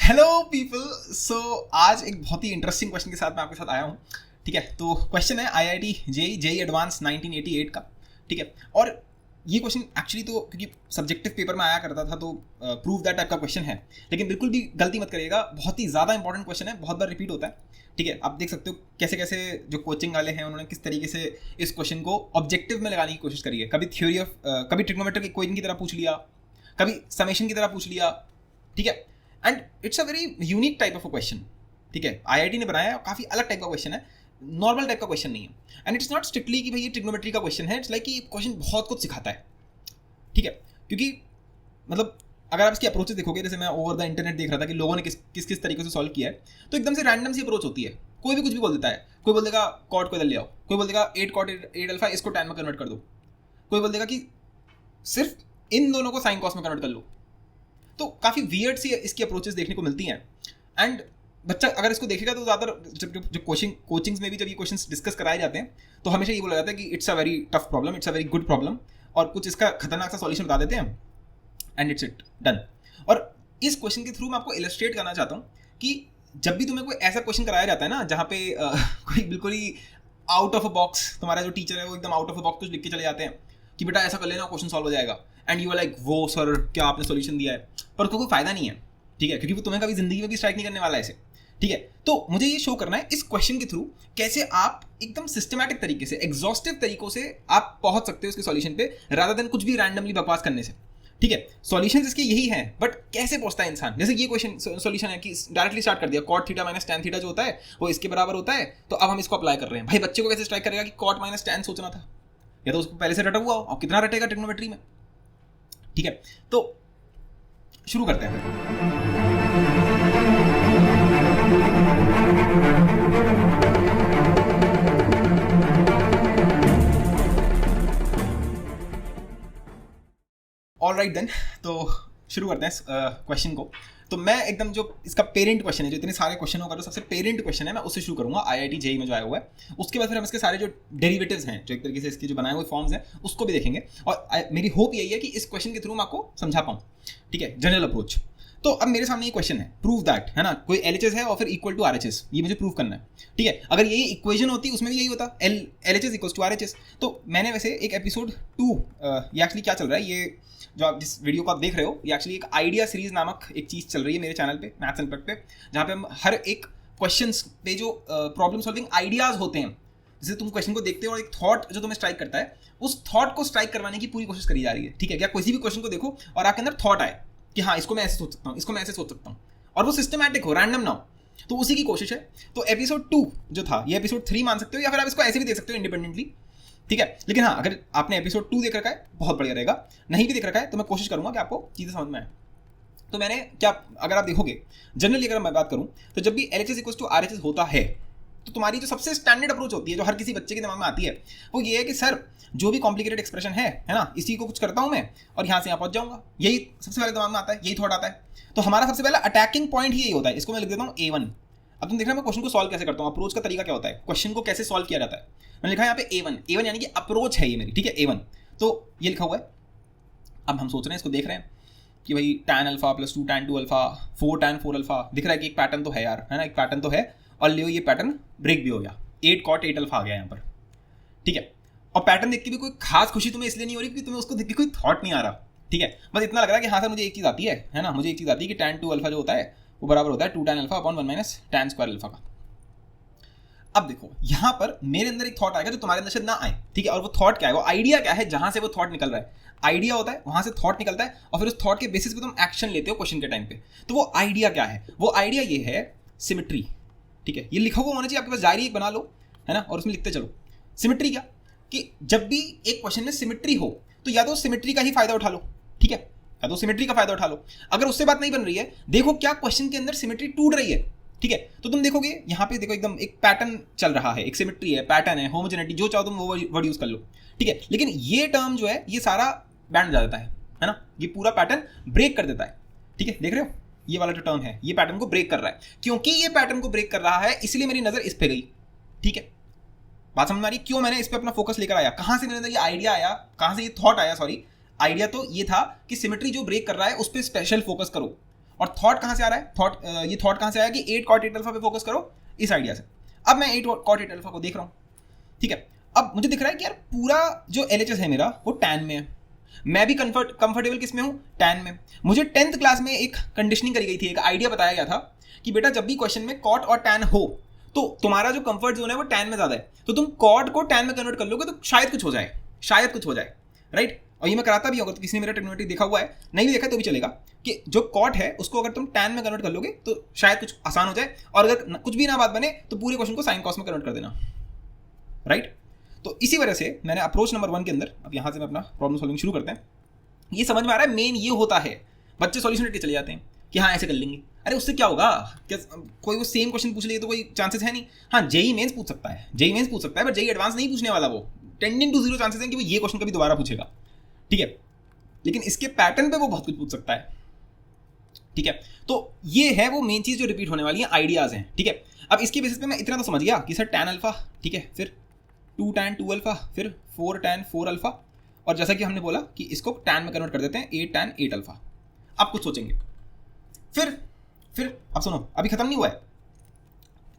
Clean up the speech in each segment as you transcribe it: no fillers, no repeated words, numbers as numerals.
Hello people. सो आज एक बहुत ही इंटरेस्टिंग क्वेश्चन के साथ मैं आपके साथ आया हूँ। ठीक है, तो क्वेश्चन है आईआईटी जेई एडवांस 1988 का। ठीक है, और ये क्वेश्चन एक्चुअली तो क्योंकि सब्जेक्टिव पेपर में आया करता था तो प्रूव दैट टाइप का क्वेश्चन है, लेकिन बिल्कुल भी गलती मत करिएगा, बहुत ही ज़्यादा इंपॉर्टेंट क्वेश्चन है, बहुत बार रिपीट होता है। ठीक है, आप देख सकते हो कैसे कैसे जो कोचिंग वाले हैं उन्होंने किस तरीके से इस क्वेश्चन को ऑब्जेक्टिव में लगाने की कोशिश करी है। कभी थ्योरी ऑफ कभी ट्रिग्नोमेट्री की इक्वेशन की तरह पूछ लिया, कभी समेशन की तरह पूछ लिया। ठीक है, and it's a very unique type of a question. ठीक है, आईआईटी ने बनाया है, काफ़ी अलग टाइप का क्वेश्चन है, नॉर्मल टाइप का क्वेश्चन नहीं है। एंड इट्स नॉट स्ट्रिक्टली कि भाई ये ट्रिग्नोमेट्री का क्वेश्चन है, इट्स लाइक कि ये क्वेश्चन बहुत कुछ सिखाता है। ठीक है, क्योंकि मतलब अगर आप इसकी अप्रोचेस देखोगे, जैसे मैं ओवर द इंटरनेट देख रहा था कि लोगों ने किस किस तरीके से सॉल्व किया है, तो एकदम से रैंडम सी अप्रोच होती है। कोई भी कुछ भी बोल देता है। कोई बोल देगा कॉट को इधर ले आओ, कोई बोल देगा 8 कॉट 8 अल्फा इसको टैन में कन्वर्ट कर दो, कोई बोल देगा कि सिर्फ इन दोनों को साइन कॉस में कन्वर्ट कर लो। तो काफ़ी वियर्ड सी इसकी अप्रोचेस देखने को मिलती हैं। एंड बच्चा अगर इसको देखेगा तो ज़्यादातर जब कोचिंग्स में भी जब ये क्वेश्चंस डिस्कस कराए जाते हैं तो हमेशा ये बोला जाता है कि it's a very tough problem, it's a very good problem, और कुछ इसका खतरनाक सा सॉल्यूशन बता देते हैं एंड इट्स इट डन। और इस क्वेश्चन के थ्रू मैं आपको इलस्ट्रेट करना चाहता हूँ कि जब भी तुम्हें कोई ऐसा क्वेश्चन कराया जाता है ना जहाँ पे कोई बिल्कुल ही आउट ऑफ अ बॉक्स, तुम्हारा जो टीचर है वो एकदम आउट ऑफ अ बॉक्स कुछ लिख के चले जाते हैं कि बेटा ऐसा कर लेना क्वेश्चन सॉल्व हो जाएगा, एंड यू आर लाइक वो सर क्या आपने सॉल्यूशन दिया है, पर उसको कोई फायदा नहीं है। ठीक है, क्योंकि वो तुम्हें कभी जिंदगी में भी स्ट्राइक नहीं करने वाला है ऐसे। ठीक है, तो मुझे ये शो करना है इस क्वेश्चन के थ्रू कैसे आप एकदम सिस्टमैटिक तरीके से, एग्जॉस्टिव तरीकों से आप पहुंच सकते हो उसके सॉल्यूशन पे, रादर देन कुछ भी रैंडमली बकवास करने से। ठीक है, सॉल्यूशंस इसके यही हैं, बट कैसे पहुंचता है इंसान। जैसे ये क्वेश्चन सॉल्यूशन है कि डायरेक्टली स्टार्ट कर दिया, cot theta minus tan theta जो होता है वो इसके बराबर होता है, तो अब हम इसको अप्लाई कर रहे हैं। भाई बच्चे को कैसे स्ट्राइक करेगा कि कॉट माइनस टैन सोचना था, या तो उसको पहले से रटा हुआ हो, अब कितना रटेगा ट्रिग्नोमेट्री में। ठीक है, तो शुरू करते हैं। ऑल राइट देन, तो शुरू करते हैं क्वेश्चन को। तो मैं एकदम जो इसका पेरेंट क्वेश्चन है, जो इतने सारे क्वेश्चन होगा, जो सबसे पेरेंट क्वेश्चन है मैं उससे शुरू करूंगा, आईआईटी जेई में जो आया हुआ है। उसके बाद फिर हम इसके सारे जो डेरिवेटिव्स हैं, जो एक तरीके से इसके जो बनाए हुए फॉर्म्स हैं, उसको भी देखेंगे। और मेरी होप यही है कि इस क्वेश्चन के थ्रू मैं आपको समझा पाऊँ। ठीक है, जनरल अप्रोच। तो अब मेरे सामने ये क्वेश्चन है, प्रूव दैट, है ना, कोई एलएचएस है और फिर इक्वल टू आरएचएस, ये मुझे प्रूव करना है। ठीक है, अगर यही इक्वेशन होती उसमें भी यही होता, एलएचएस इक्वल्स टू आरएचएस। तो मैंने वैसे एक एपिसोड 2, ये एक्चुअली क्या चल रहा है, ये जो आप जिस वीडियो को आप देख रहे हो, ये एक्चुअली एक आइडिया सीरीज नामक एक चीज़ चल रही है मेरे चैनल पे, मैथ्स इम्पैक्ट पे, जहाँ पे हम हर एक क्वेश्चंस पे जो प्रॉब्लम सॉल्विंग आइडियाज होते हैं, जैसे तुम क्वेश्चन को देखते हो और एक थॉट जो तुम्हें स्ट्राइक करता है, उस थॉट को स्ट्राइक करवाने की पूरी कोशिश करी जा रही है। ठीक है, क्या किसी भी क्वेश्चन को देखो और आपके अंदर थॉट आए कि हाँ इसको मैं ऐसे सोच सकता हूँ, इसको मैं ऐसे सोच सकता हूँ, और वो सिस्टमैटिक हो, रैंडम ना हो, तो उसी की कोशिश है। तो एपिसोड 2 जो था, ये एपिसोड 3 मान सकते हो, या फिर आप इसको ऐसे भी देख सकते हो इंडिपेंडेंटली। ठीक है, लेकिन हाँ अगर आपने एपिसोड 2 देख रखा है बहुत बढ़िया रहेगा, नहीं भी देख रखा है तो मैं कोशिश करूंगा कि आपको चीज़ें समझ में आए। तो मैंने क्या, अगर आप देखोगे जनरली अगर मैं बात करूं, तो जब भी एलएचएस इक्वल्स टू आरएचएस होता है तो तुम्हारी जो सबसे स्टैंडर्ड अप्रोच होती है, जो हर किसी बच्चे के दिमाग में आती है, वो ये है कि सर जो भी कॉम्प्लिकेटेड एक्सप्रेशन है ना, इसी को कुछ करता हूं मैं और यहाँ से यहाँ पहुंच जाऊंगा। यही सबसे पहले दिमाग में आता है, यही थॉट आता है। तो हमारा सबसे पहला अटैकिंग पॉइंट ही यही होता है। इसको मैं लिख देता हूँ A1। अब तुम देख रहे हो मैं क्वेश्चन को सॉल्व कैसे करता हूँ, अप्रोच का तरीका क्या होता है, क्वेश्चन को कैसे सॉल्व किया जाता है। मैंने लिखा है यहाँ पे A1 यानी कि अप्रोच है ये मेरी। ठीक है, A1 तो ये लिखा हुआ है। अब हम सोच रहे हैं, इसको देख रहे हैं कि भाई tan alpha plus 2 tan 2 alpha 4 tan 4 alpha, दिख रहा है कि एक पैटर्न तो है यार, है ना, एक पैटर्न तो है, और लियो ये पैटर्न ब्रेक भी हो गया, 8 cot 8 अल्फा आ गया यहाँ पर। ठीक है, और पैटर्न देख के भी कोई खास खुशी तुम्हें इसलिए नहीं हो रही कि तुम्हें उसको देख के कोई थॉट नहीं आ रहा। ठीक है, बस इतना लग रहा है कि हाँ सर मुझे एक चीज़ आती है ना, मुझे एक चीज़ आती है कि tan 2 अल्फा जो होता है वो बराबर होता है 2 tan alpha upon 1 minus tan square alpha का। अब देखो यहाँ पर मेरे अंदर एक थॉट आएगा जो तुम्हारे अंदर से ना आए। ठीक है, और वो थॉट क्या है, वो आइडिया क्या है, जहां से वो थॉट निकल रहा है, आइडिया होता है, वहां से थॉट निकलता है, और फिर उस थॉट के बेसिस पे तुम एक्शन लेते हो क्वेश्चन के टाइम पे। तो वो आइडिया क्या है, वो आइडिया ये है सिमेट्री। ठीक है, ये लिखा हुआ होना चाहिए आपके पास, डायरी बना लो, है ना, और उसमें लिखते चलो। सिमेट्री क्या, कि जब भी एक क्वेश्चन में सिमेट्री हो तो या तो सिमेट्री का ही फायदा उठा लो। ठीक है, या तो सिमेट्री का फायदा उठा लो। अगर उससे बात नहीं बन रही है, देखो क्या क्वेश्चन के अंदर सिमेट्री टूट रही है। ठीक है, तो तुम देखोगे यहाँ पे देखो एकदम एक पैटर्न चल रहा है, एक सिमेट्री है, पैटर्न है, होमोजेनिटी, जो चाहो तुम वो वर्ड यूज कर लो। ठीक है, लेकिन ये टर्म जो है ये सारा बैंड जा देता है ना, ये पूरा पैटर्न ब्रेक कर देता है। ठीक है, देख रहे हो ये वाला जो टर्म है ये पैटर्न को ब्रेक कर रहा है। क्योंकि ये पैटर्न को ब्रेक कर रहा है इसलिए मेरी नजर इस पे गई। ठीक है, बात समझ में आ रही, क्यों मैंने इस पे अपना फोकस लेकर आया, कहां से मेरे अंदर ये आइडिया आया, कहां से ये थॉट आया, सॉरी आइडिया तो ये था कि सिमेट्री जो ब्रेक कर रहा है उस पर स्पेशल फोकस करो। और थॉट कहाँ से आ रहा है, ये थॉट कहाँ से आया कि 8 cot 8 अल्फा पे फोकस करो, इस आइडिया से। अब मैं 8 cot 8 अल्फा को देख रहा हूँ, ठीक है। अब मुझे दिख रहा है कि यार पूरा जो LHS है मेरा वो tan में है, मैं भी कंफर्टेबल किस में हूँ, tan में। मुझे 10th क्लास में एक कंडीशनिंग करी गई थी, एक आइडिया बताया गया था कि बेटा जब भी क्वेश्चन में कॉट और टैन हो तो तुम्हारा जो कंफर्ट जोन है वो टैन में ज्यादा है, तो तुम कॉट को टैन में कन्वर्ट कर लोगे तो शायद कुछ हो जाए, शायद कुछ हो जाए, राइट। और ये मैं कराता भी होगा, तो किसी ने मेरा ट्रिग्नोमेट्री देखा हुआ है, नहीं भी देखा तो भी चलेगा, कि जो कॉट है उसको अगर तुम टैन में कन्वर्ट कर लोगे तो शायद कुछ आसान हो जाए, और अगर कुछ भी ना बात बने तो पूरे क्वेश्चन को साइन कॉस में कन्वर्ट कर देना, राइट। तो इसी वजह से मैंने अप्रोच नंबर 1 के अंदर, अब यहाँ से मैं अपना प्रॉब्लम सॉल्विंग शुरू करते हैं। ये समझ में आ रहा है मेन ये होता है, बच्चे सॉल्यूशन लेके चले जाते हैं कि हाँ ऐसे कर लेंगे, अरे उससे क्या होगा, क्या कोई वो सेम क्वेश्चन पूछ लिए तो कोई चांसेस है नहीं। हाँ जेई मेंस पूछ सकता है, जेई मेंस पूछ सकता है, बट जेई एडवांस नहीं पूछने वाला, वो टेंडिंग टू 0 चांसेस हैं कि वो ये क्वेश्चन कभी दोबारा पूछेगा, ठीक है। लेकिन इसके पैटर्न पे वो बहुत कुछ पूछ सकता है, ठीक है। तो ये है वो मेन चीज जो रिपीट होने वाली है, आइडियाज हैं, ठीक है। अब इसके बेसिस पे मैं इतना तो समझ गया कि सर टैन अल्फा, ठीक है, फिर 2 tan 2 अल्फा, फिर 4 tan 4 अल्फा, और जैसा कि हमने बोला कि इसको टैन में कन्वर्ट कर देते हैं 8 tan 8 अल्फा। आप कुछ सोचेंगे, फिर अब सुनो, अभी खत्म नहीं हुआ है।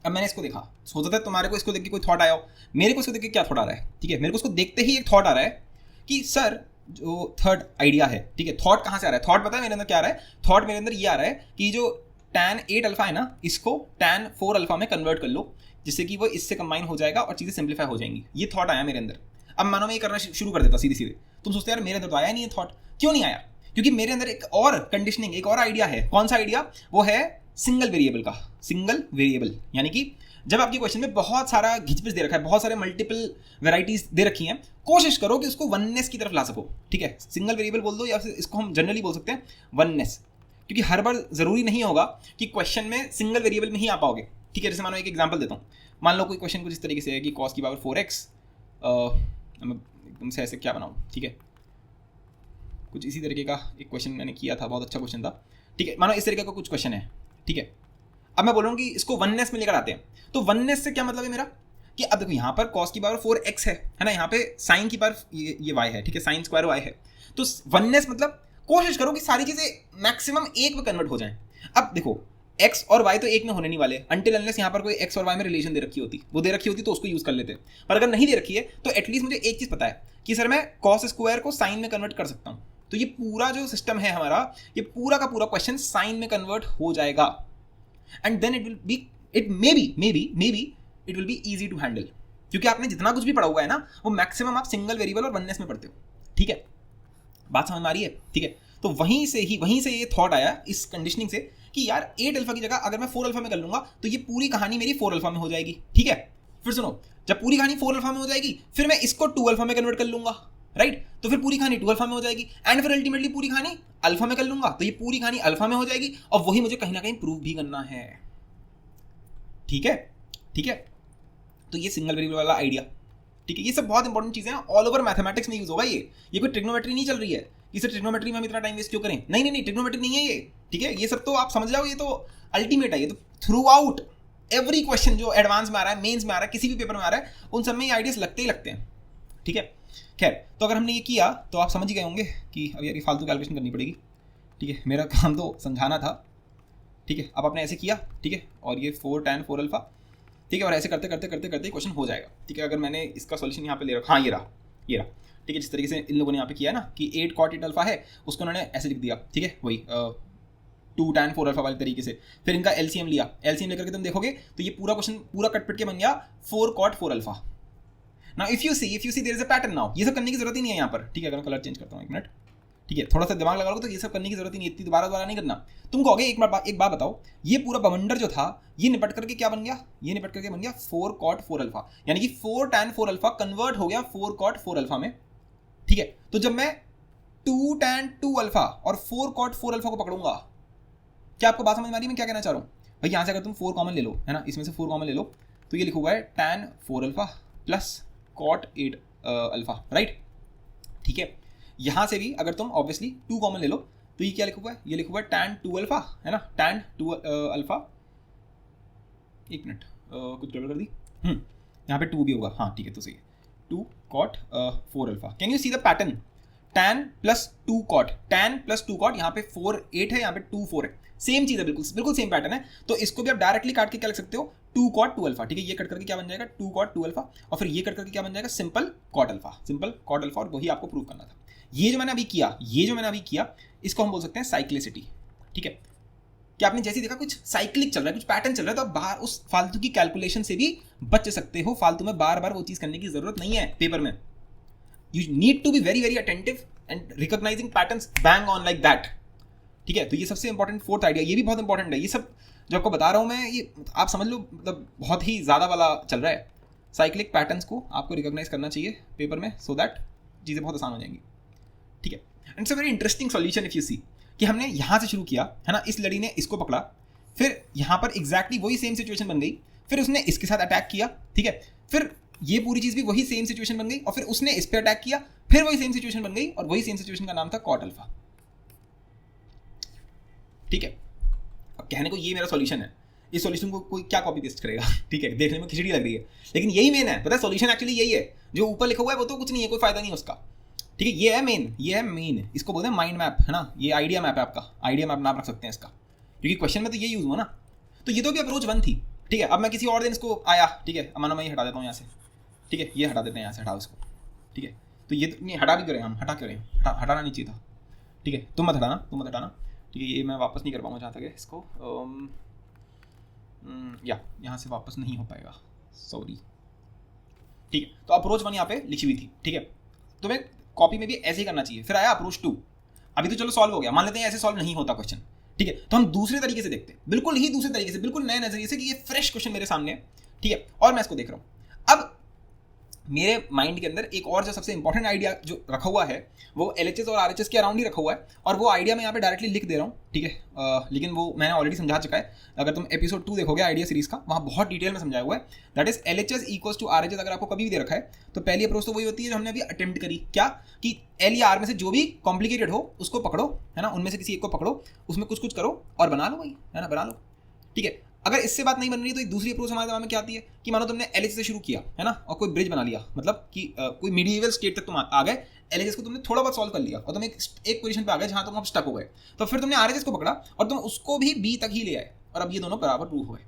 अब मैंने इसको देखा, सोचा था तुम्हारे को इसको देख के कोई थॉट आया हो, मेरे को इसको देख के क्या थॉट आ रहा है, ठीक है। मेरे को इसको देखते ही एक थॉट आ रहा है कि सर जो थर्ड आइडिया है, ठीक है, थॉट कहाँ से आ रहा है, थॉट पता है मेरे अंदर क्या आ रहा है, थॉट मेरे अंदर ये आ रहा है कि जो tan 8 अल्फा है ना, इसको tan 4 अल्फा में कन्वर्ट कर लो, जिससे कि वो इससे कंबाइन हो जाएगा और चीज़ें सिंप्लीफाई हो जाएंगी। ये थॉट आया मेरे अंदर। अब मानो मैं ये करना शुरू कर देता सीधे सीधे, तुम सोचते यार मेरे अंदर तो आया नहीं है थॉट, क्यों नहीं आया, क्योंकि मेरे अंदर एक और कंडीशनिंग, एक और आइडिया है। कौन सा आइडिया, वो है सिंगल वेरिएबल का। सिंगल वेरिएबल यानी कि जब आपके क्वेश्चन में बहुत सारा घिचपिच दे रखा है, बहुत सारे मल्टीपल वेराइटीज दे रखी हैं, कोशिश करो कि उसको वननेस की तरफ ला सको, ठीक है। सिंगल वेरिएबल बोल दो, या फिर इसको हम जनरली बोल सकते हैं वननेस, क्योंकि हर बार जरूरी नहीं होगा कि क्वेश्चन में सिंगल वेरिएबल में ही आ पाओगे, ठीक है। जैसे मानो एक एग्जांपल देता हूँ, मान लो कोई क्वेश्चन कुछ इस तरीके से है कि cos की पावर 4x, एकदम से ऐसे क्या बनाऊँ, ठीक है, कुछ इसी तरीके का एक क्वेश्चन मैंने किया था, बहुत अच्छा क्वेश्चन था, ठीक है। मानो इस तरीके का कुछ क्वेश्चन है, ठीक है। अब मैं बोल रहा हूँ कि इसको वननेस में लेकर आते हैं, तो वननेस से क्या मतलब है मेरा, कि अब देखो यहाँ पर cos की पावर 4x है ना, यहाँ पे साइन की पावर ये y है, ठीक है, साइन स्क्वायर y है। तो वननेस मतलब कोशिश करो कि सारी चीजें मैक्सिमम एक में कन्वर्ट हो जाएं। अब देखो x और y तो एक में होने नहीं वाले, अनटिल अनलेस यहाँ पर कोई x और y में रिलेशन दे रखी होती, वो दे रखी होती तो उसको यूज कर लेते, पर अगर नहीं दे रखी है तो एटलीस्ट मुझे एक चीज पता है कि सर मैं cos स्क्वायर को साइन में कन्वर्ट कर सकता हूँ। तो ये पूरा जो सिस्टम है हमारा, ये पूरा का पूरा क्वेश्चन साइन में कन्वर्ट हो जाएगा, and then it will be, it may be it will be easy to handle, क्योंकि आपने जितना कुछ भी पढ़ा हुआ है ना, वो मैक्सिमम आप सिंगल वेरिएबल और वननेस में पढ़ते हो, ठीक है। बात समझ में आ रही है, ठीक है। तो वहीं से ये थॉट आया इस कंडीशनिंग से कि यार 8 अल्फा की जगह अगर मैं 4 अल्फा में कर लूंगा तो ये पूरी कहानी मेरी 4 अल्फा में हो जाएगी, ठीक है। फिर सुनो, जब पूरी कहानी 4 अल्फा में हो जाएगी, फिर मैं इसको 2 अल्फा में कन्वर्ट कर लूंगा, राइट। तो फिर पूरी कहानी 2 अल्फा में हो जाएगी, एंड फिर अल्टीमेटली पूरी कहानी अल्फा में कर लूंगा, तो ये पूरी कहानी अल्फा में हो जाएगी, और वही मुझे कहीं ना कहीं प्रूव भी करना है, ठीक है, ठीक है। तो ये सिंगल वेरिएबल वाला आइडिया, ठीक है। ये सब बहुत इंपॉर्टेंट चीजें हैं, ऑल ओवर मैथमेटिक्स में यूज होगा ये कोई ट्रिग्नोमेट्री नहीं चल रही है, इसे ट्रिग्नोमेट्री में हम इतना टाइम वेस्ट क्यों करें, नहीं ट्रिग्नोमेट्री नहीं है ये, ठीक है। ये सब तो आप समझ जाओ, ये तो अल्टीमेट है, ये तो थ्रू आउट एवरी क्वेश्चन जो एडवांस में आ रहा है, मेंस में आ रहा है, किसी भी पेपर में आ रहा है, उन सब में ये आइडियाज लगते ही लगते हैं, ठीक है। खैर, तो अगर हमने ये किया तो आप समझ ही गए होंगे कि अब यार ये फालतू कैलकुलेशन करनी पड़ेगी, ठीक है। मेरा काम तो समझाना था, ठीक है। अब आपने ऐसे किया, ठीक है, और ये 4 tan 4 अल्फा, ठीक है, और ऐसे करते क्वेश्चन हो जाएगा, ठीक है। अगर मैंने इसका सॉल्यूशन यहाँ पे ले रखा, हाँ ये रहा, ठीक है। जिस तरीके से इन लोगों ने यहाँ पे किया ना कि 8 cot 8 अल्फा है, उसको उन्होंने ऐसे लिख दिया, ठीक है, वही 2 tan 4 अल्फा वाले तरीके से। फिर इनका एलसीएम लिया, एलसीएम लेकर के तुम देखोगे तो ये पूरा क्वेश्चन पूरा कट के बन गया 4 cot 4 alpha. Now if you see there is a pattern, now ये सब करने की जरूरत ही नहीं है यहाँ पर, ठीक है। अगर मैं कलर चेंज करता हूँ 1 मिनट, ठीक है, थोड़ा सा दिमाग लगा लो तो ये सब करने की जरूरत ही नहीं, इतनी दोबारा नहीं करना। तुम कहोगे एक बात बताओ, ये पूरा बवंडर जो था ये निपट करके क्या बन गया, ये निपट करके बन गया 4 cot 4 अल्फा, यानी कि 4 tan 4 अल्फा कन्वर्ट हो गया 4 cot 4 अल्फा में, ठीक है। तो जब मैं 2 tan 2 अल्फा और 4 cot 4 अल्फा को पकड़ूंगा, क्या आपको बात समझ में आ रही है मैं क्या कहना चाह रहा हूँ भाई। यहाँ से अगर तुम 4 कॉमन ले लो, है ना, इसमें से 4 कॉमन ले लो, तो ये लिखा हुआ है tan 4 alpha plus cot 8 alpha, right, ठीक है। यहाँ से भी अगर तुम ऑब्वियसली 2 कॉमन ले लो, तो ये क्या लिखा हुआ है, ये लिखा हुआ है tan 2 अल्फा, है ना, tan 2 अल्फा, एक मिनट कुछ गड़बड़ कर दी, यहाँ पे 2 भी होगा, हाँ ठीक है, तो सही है, 2 cot 4 alpha. Can you see the pattern, tan plus 2 cot, tan plus 2 cot, यहाँ पे 4 8 है, यहाँ पे 2 4 है, सेम चीज़ है, बिल्कुल बिल्कुल सेम पैटर्न है। तो इसको भी आप डायरेक्टली काट के क्या लिख सकते हो, 2 cot 2 अल्फा, ठीक है। ये कट करके क्या बन जाएगा 2 cot 2 अल्फा, और फिर ये कट करके क्या बन जाएगा simple cot alpha, simple cot alpha, और वही आपको प्रूव करना था। ये जो मैंने अभी किया इसको हम बोल सकते हैं साइक्लिसिटी, ठीक है। कि आपने जैसे देखा कुछ साइक्लिक चल रहा है, कुछ पैटर्न चल रहा है, तो आप बाहर उस फालतू की कैलकुलेशन से भी बच सकते हो। फालतू में बार बार वो चीज़ करने की जरूरत नहीं है पेपर में। You need to be very very attentive and recognising patterns bang on like that, ठीक है। तो ये सबसे इंपॉर्टेंट फोर्थ आइडिया, ये भी बहुत इंपॉर्टेंट है। ये सब जो आपको बता रहा हूँ मैं, ये आप समझ लो, मतलब बहुत ही ज़्यादा वाला चल रहा है। साइक्लिक पैटर्न्स को आपको रिकॉग्नाइज करना चाहिए पेपर में, सो दैट चीज़ें बहुत आसान हो जाएंगी, ठीक है। And it's a very interesting solution if you see, कि हमने यहाँ से शुरू किया है ना, इस लड़ी ने इसको पकड़ा, फिर यहाँ पर एग्जैक्टली वही सेम सिचुएशन बन गई, फिर उसने इसके साथ अटैक किया, ठीक है, फिर ये पूरी चीज़ भी वही सेम सिचुएशन बन गई, और फिर उसने इस पर अटैक किया, फिर वही सेम सिचुएशन बन गई, और वही सेम सिचुएशन का नाम था cot अल्फा, ठीक है। अब कहने को ये मेरा सॉल्यूशन है, इस सॉल्यूशन को कोई क्या कॉपी पेस्ट करेगा, ठीक है, देखने में खिचड़ी लग रही है, लेकिन यही मेन है, पता है, सॉल्यूशन एक्चुअली यही है। जो ऊपर लिखा हुआ है वो तो कुछ नहीं है, कोई फायदा नहीं है उसका, ठीक है। ये है मेन, इसको बोलते हैं माइंड मैप, है ना, ये आइडिया मैप है आपका, आइडिया मैप नाम रख सकते हैं इसका, क्योंकि क्वेश्चन में तो ये यूज हुआ ना। तो ये तो भी अप्रोच 1 थी, ठीक है। अब मैं किसी और दिन इसको आया, ठीक है, मानो मैं ये हटा देता हूँ यहाँ से, ठीक है, ये हटा देते हैं यहाँ से, हटाओ इसको, ठीक है। तो ये नहीं हटा भी करें हम, हटा क्यों रहे हैं, हटाना नहीं चाहिए था, ठीक है। तुम मत हटाना, ठीक है। ये मैं वापस नहीं कर पाऊँगा जहाँ तक है इसको, यहाँ से वापस नहीं हो पाएगा, सॉरी, ठीक है। तो अप्रोच 1 यहाँ पे लिखी हुई थी, ठीक है। तो मैं कॉपी में भी ऐसे ही करना चाहिए। फिर आया अप्रोच 2, अभी तो चलो सॉल्व हो गया, मान लेते हैं ऐसे सॉल्व नहीं होता क्वेश्चन, ठीक है। तो हम दूसरे तरीके से देखते हैं, बिल्कुल ही दूसरे तरीके से, बिल्कुल नए नजरिए से, कि ये फ्रेश क्वेश्चन मेरे सामने है, ठीक है, और मैं इसको देख रहा हूँ। अब मेरे माइंड के अंदर एक और जो सबसे इंपॉर्टेंट आइडिया जो रखा हुआ है वो LHS और RHS के अराउंड ही रखा हुआ है, और वो आइडिया मैं यहाँ पे डायरेक्टली लिख दे रहा हूँ, ठीक है। लेकिन वो मैंने ऑलरेडी समझा चुका है, अगर तुम एपिसोड 2 देखोगे आइडिया सीरीज का, वहाँ बहुत डिटेल में समझाया हुआ है। That is LHS equals to RHS। अगर आपको कभी भी दे रखा है तो पहली अप्रोच तो वही होती है जो हमने अभी अटेम्प्ट करी, क्या कि L या R में से जो भी कॉम्प्लिकेटेड हो उसको पकड़ो, है ना, उनमें से किसी एक को पकड़ो, उसमें कुछ कुछ करो और बना लो, वही है ना, बना लो, ठीक है। अगर इससे बात नहीं बन रही तो एक दूसरी अप्रोच हमारे दिमाग में क्या आती है कि मानो तुमने LHS से शुरू किया, है ना, और कोई ब्रिज बना लिया, मतलब कि कोई मिडिएवल स्टेट तक तुम आ गए, LHS को तुमने थोड़ा बहुत सॉल्व कर लिया और तुम एक पोजीशन पे आ गए जहां तुम अब स्टक हो गए, तो फिर तुमने RHS को पकड़ा और तुम उसको भी B तक ही ले आए, और अब ये दोनों बराबर प्रूव हुए,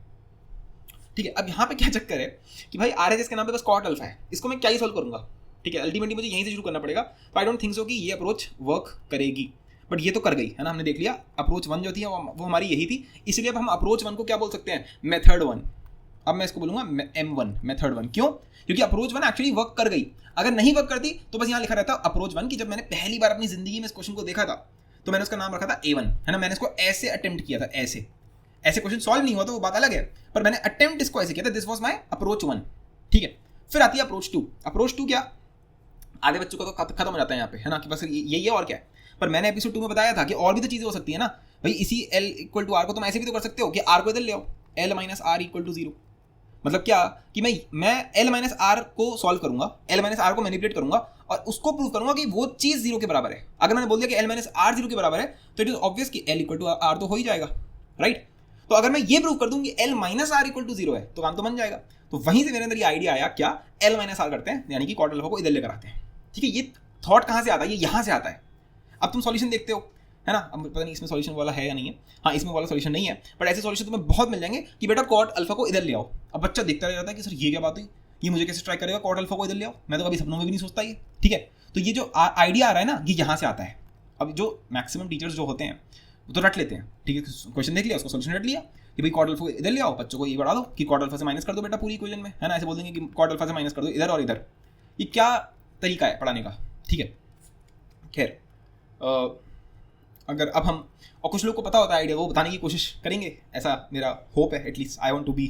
ठीक है। अब यहाँ पे क्या चक्कर है कि भाई RHS के नाम पे बस cot अल्फा है, इसको मैं क्या ही सॉल्व करूंगा, ठीक है। अल्टीमेटली मुझे यहीं से शुरू करना पड़ेगा, तो आई डोंट थिंक सो कि ये अप्रोच वर्क करेगी, बट ये तो कर गई, है ना, हमने देख लिया अप्रोच 1 जो थी वो हमारी यही थी, इसलिए अब हम अप्रोच 1 को क्या बोल सकते हैं, मेथड 1। अब मैं इसको बोलूंगा M1, मेथड 1। क्यों? क्योंकि अप्रोच 1 एक्चुअली वर्क कर गई। अगर नहीं वर्क करती तो बस यहाँ लिखा रहता अप्रोच 1, कि जब मैंने पहली बार अपनी जिंदगी में इस क्वेश्चन को देखा था तो मैंने उसका नाम रखा था A1, है ना, मैंने इसको ऐसे अटेम्प्ट किया था, ऐसे क्वेश्चन सॉल्व नहीं हुआ तो वो बात अलग है, पर मैंने अटेम्प्ट इसको ऐसे किया था, दिस वॉज माई अप्रोच 1, ठीक है। फिर आती है अप्रोच 2। अप्रोच 2 क्या, आधे बच्चों का तो खत्म हो जाता है यहाँ पे, है ना, कि बस यही है और क्या है। पर मैंने एपिसोड 2 में बताया था कि और भी तो चीज़ें हो सकती है ना भाई, इसी L इक्वल टू R को तुम ऐसे भी तो कर सकते हो कि R को इधर ले आओ, L minus R equal to 0। मतलब क्या कि मैं L माइनस R को सॉल्व करूंगा, L माइनस R को मैनिपुलेट करूंगा और उसको प्रूव करूंगा कि वो चीज़ 0 के बराबर है। अगर मैंने बोल दिया कि L माइनस R 0 के बराबर है तो इट इज ऑब्वियस कि L इक्वल टू R तो हो ही जाएगा, राइट। तो अगर मैं ये प्रूव कर दूं कि L minus R equal to 0 है तो काम तो बन जाएगा। तो वहीं से मेरे अंदर ये आइडिया आया, क्या, L माइनस R करते हैं, यानी कि cot अल्फा को इधर लेकर आते हैं, ठीक है। ये थॉट कहाँ से आता है, ये यहाँ से आता है। अब तुम सॉल्यूशन देखते हो, है ना, अब पता नहीं इसमें सॉल्यूशन वाला है या नहीं है, हाँ इसमें वाला सॉल्यूशन नहीं है, बट ऐसे सॉल्यूशन तुम्हें बहुत मिल जाएंगे कि बेटा cot अल्फा को इधर ले आओ। अब बच्चा देखता रह जाता है कि सर ये क्या बात हुई, ये मुझे कैसे ट्राई करेगा cot अल्फा को इधर ले आओ, मैं तो कभी सपनों में भी नहीं सोचता ये, ठीक है। तो ये जो आइडिया आ रहा है ना, ये यहाँ से आता है। अब जो मैक्सिमम टीचर्स जो होते हैं वो तो रट लेते हैं, ठीक है, क्वेश्चन देख लिया, उसका सॉल्यूशन रट लिया कि भाई cot अल्फा को इधर ले आओ, बच्चों को ये बढ़ा दो कि cot अल्फा से माइनस कर दो बेटा पूरी इक्वेशन में, है ना, ऐसे बोल देंगे कि cot अल्फा से माइनस कर दो इधर और इधर। ये क्या तरीका है पढ़ाने का, ठीक है। खैर अगर अब हम, और कुछ लोग को पता होता है आइडिया, वो बताने की कोशिश करेंगे, ऐसा मेरा होप है, at least I want to be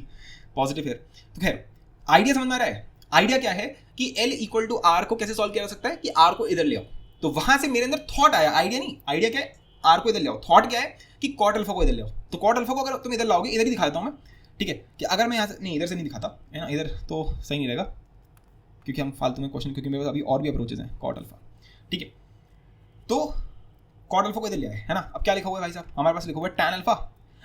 positive here. तो खैर आइडिया समझ में आ रहा है। आइडिया क्या है कि L इक्वल टू R को कैसे सॉल्व किया जा सकता है कि R को इधर ले आओ। तो वहां से मेरे अंदर थॉट आया, आइडिया नहीं, आइडिया क्या है, R को इधर ले आओ। थॉट क्या है कि cot अल्फा को इधर ले आओ। तो cot अल्फा को अगर तुम इधर लाओगे, इधर ही दिखा देता हूँ मैं, ठीक है, कि अगर मैं यहाँ से नहीं, इधर से नहीं दिखाता है ना, इधर तो सही नहीं रहेगा क्योंकि हम फालतू में क्वेश्चन, क्योंकि मेरे पास अभी और भी अप्रोचेज हैं cot अल्फा, ठीक है। तो cot अल्फा को इधर ले आए, है ना। अब क्या लिखा हुआ है भाई साहब, हमारे पास लिखा हुआ है tan अल्फा।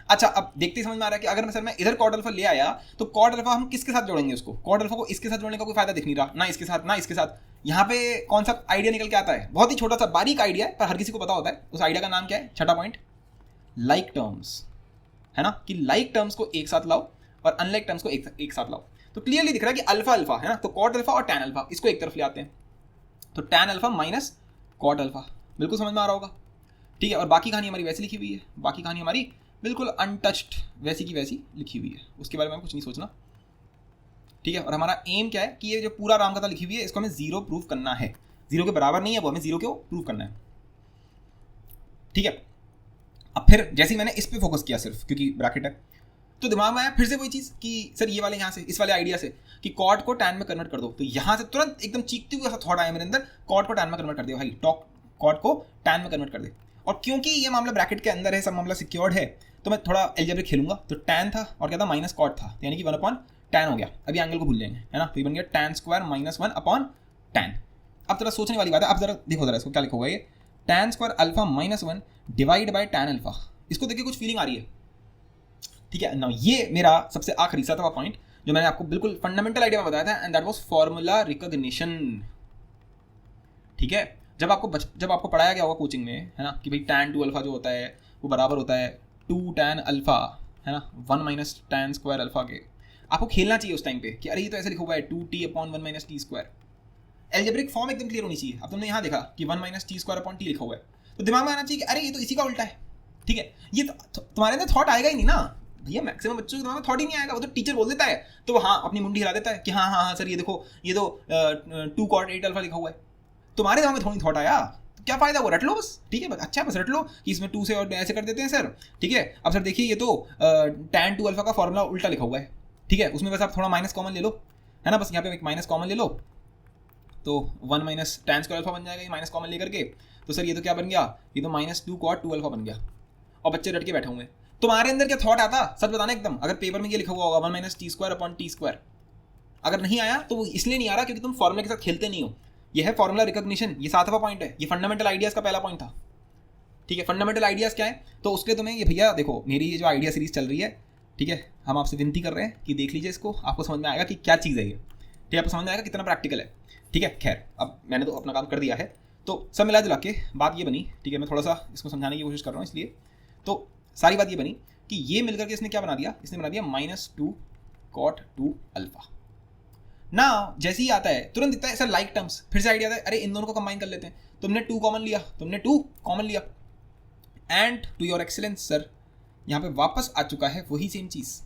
अच्छा, अब देखते ही समझ में आ रहा है कि अगर मैं इधर cot अल्फा ले आया तो cot अल्फा हम किसके साथ जोड़ेंगे उसको, cot अल्फा को इसके साथ जोड़ने का कोई फायदा दिख नहीं रहा, ना इसके साथ ना इसके साथ। यहाँ पे कौन सा आइडिया निकल के आता है, बहुत ही छोटा सा बारीक आइडिया है पर हर किसी को पता होता है। उस आइडिया का नाम क्या है, छठा पॉइंट, लाइक टर्म्स, है ना, कि लाइक टर्म्स को एक साथ लाओ और अनलाइक टर्म्स को एक साथ लाओ। तो क्लियरली दिख रहा है कि अल्फा अल्फा है ना, तो कॉट अल्फा और टैन अल्फा इसको एक तरफ ले आते हैं, तो tan alpha minus cot alpha, बिल्कुल समझ में आ रहा होगा, ठीक है। और बाकी कहानी हमारी वैसी लिखी हुई है, बाकी कहानी हमारी बिल्कुल अनटच्ड वैसी की वैसी लिखी हुई है, उसके बारे में कुछ नहीं सोचना, ठीक है। और हमारा एम क्या है कि ये जो पूरा रामकथा लिखी हुई है इसको हमें जीरो प्रूव करना है, जीरो के बराबर नहीं है वो, हमें जीरो को प्रूव करना है, ठीक है। अब फिर जैसे ही मैंने इस पे फोकस किया सिर्फ क्योंकि ब्रैकेट है, तो दिमाग में आया फिर से वही चीज़ कि सर ये वाले यहाँ से इस वाले आइडिया से कि कॉट को टैन में कन्वर्ट कर दो, तो यहाँ से तुरंत एकदम चीखते हुए ऐसा थॉट आया मेरे अंदर, कॉट को टैन में कन्वर्ट कर दे भाई, कॉट को टैन में कन्वर्ट कर दे। और क्योंकि ये मामला ब्रैकेट के अंदर है, सब मामला सिक्योर्ड है, तो मैं थोड़ा एल्जेब्रिक खेलूंगा। तो टैन था और क्या था, माइनस कॉट था, यानी कि 1/tan हो गया। अभी एंगल को भूल जाएंगे, है ना, तो ये बन गया tan स्क्वायर माइनस 1/tan। अब जरा सोचने वाली बात है, अब जरा देखो जरा इसको क्या लिखा हुआ है, ये tan square alpha minus 1 divide by tan alpha. इसको देखिए कुछ फीलिंग आ रही है, ठीक है ना। ये मेरा सबसे आखिरी 7वां पॉइंट जो मैंने आपको बिल्कुल फंडामेंटल आइडिया में बताया था, and that was formula recognition, ठीक है। जब आपको पढ़ाया गया होगा कोचिंग में, है ना, कि भाई tan 2 अल्फा जो होता है वो बराबर होता है 2 tan अल्फा, है ना, 1 माइनस tan स्क्वायर अल्फा के। आपको खेलना चाहिए उस टाइम पे कि अरे ये तो ऐसे लिखा हुआ है 2t/1 minus T square. Algebraic form एकदम क्लियर होनी चाहिए। अब तुमने यहाँ देखा कि 1 minus T square upon T लिखा हुआ है, तो दिमाग में आना चाहिए कि अरे ये तो इसी का उल्टा है, ठीक है। ये तुम्हारे अंदर थॉट आएगा ही नहीं ना भैया, मैक्सिमम बच्चों के दिमाग में थॉट ही नहीं आएगा, वो तो टीचर बोल देता है तो वो हाँ अपनी मुंडी हिला देता है कि हाँ हाँ हाँ सर ये देखो ये तो 2 cot 8 अल्फा लिखा हुआ है। तुम्हारे दिमाग में थोड़ी थॉट आया तो क्या फायदा, वो रट लो बस, ठीक है। अच्छा बस रट लो कि इसमें 2 से और ऐसे कर देते हैं सर, ठीक है। अब सर देखिए ये तो tan 2 अल्फा का फॉर्मूला उल्टा लिखा हुआ है, ठीक है, उसमें बस आप थोड़ा माइनस कॉमन ले लो, है ना, बस यहाँ पे एक माइनस कॉमन ले लो, तो 1 माइनस tan स्क्वायर अल्फा बन जाएगा ये माइनस कॉमन लेकर के। तो सर ये तो क्या बन गया, ये तो माइनस 2 cot 2 अल्फा बन गया। और बच्चे रट के बैठे हुए हैं, तुम्हारे अंदर क्या थॉट आता, सच बताना एकदम, अगर पेपर में ये लिखा हुआ होगा 1 minus T square upon T square, अगर नहीं आया तो वो इसलिए नहीं आ रहा क्योंकि तुम फॉर्मूला के साथ खेलते नहीं हो। ये है फॉर्मूला रिकॉग्निशन, ये 7वां पॉइंट है, ये फंडामेंटल आइडियाज का पहला पॉइंट था, ठीक है। फंडामेंटल आइडियाज क्या है, तो उसके तुम्हें ये भैया देखो मेरी ये जो आइडिया सीरीज चल रही है, ठीक है, हम आपसे विनती कर रहे हैं कि देख लीजिए इसको, आपको समझ में आएगा कि क्या चीज़ है ये, ठीक है, आपको समझ में आएगा कितना प्रैक्टिकल है, ठीक है। खैर अब मैंने तो अपना काम कर दिया है, तो सब मिला जुला के बात ये बनी, ठीक है, मैं थोड़ा सा इसको समझाने की कोशिश कर रहा हूँ इसलिए, तो सारी बात ये बनी कि ये मिलकर के इसने क्या बना दिया, इसने बना दिया -2 cot 2 अल्फा ना। जैसे ही आता है तुरंत दिखता है सर लाइक टर्म्स, फिर से आइडिया आता है अरे इन दोनों को कंबाइन कर लेते हैं, तुमने 2 कॉमन लिया, तुमने 2 कॉमन लिया, and to your excellence sir यहाँ पे वापस आ चुका है वही सेम चीज।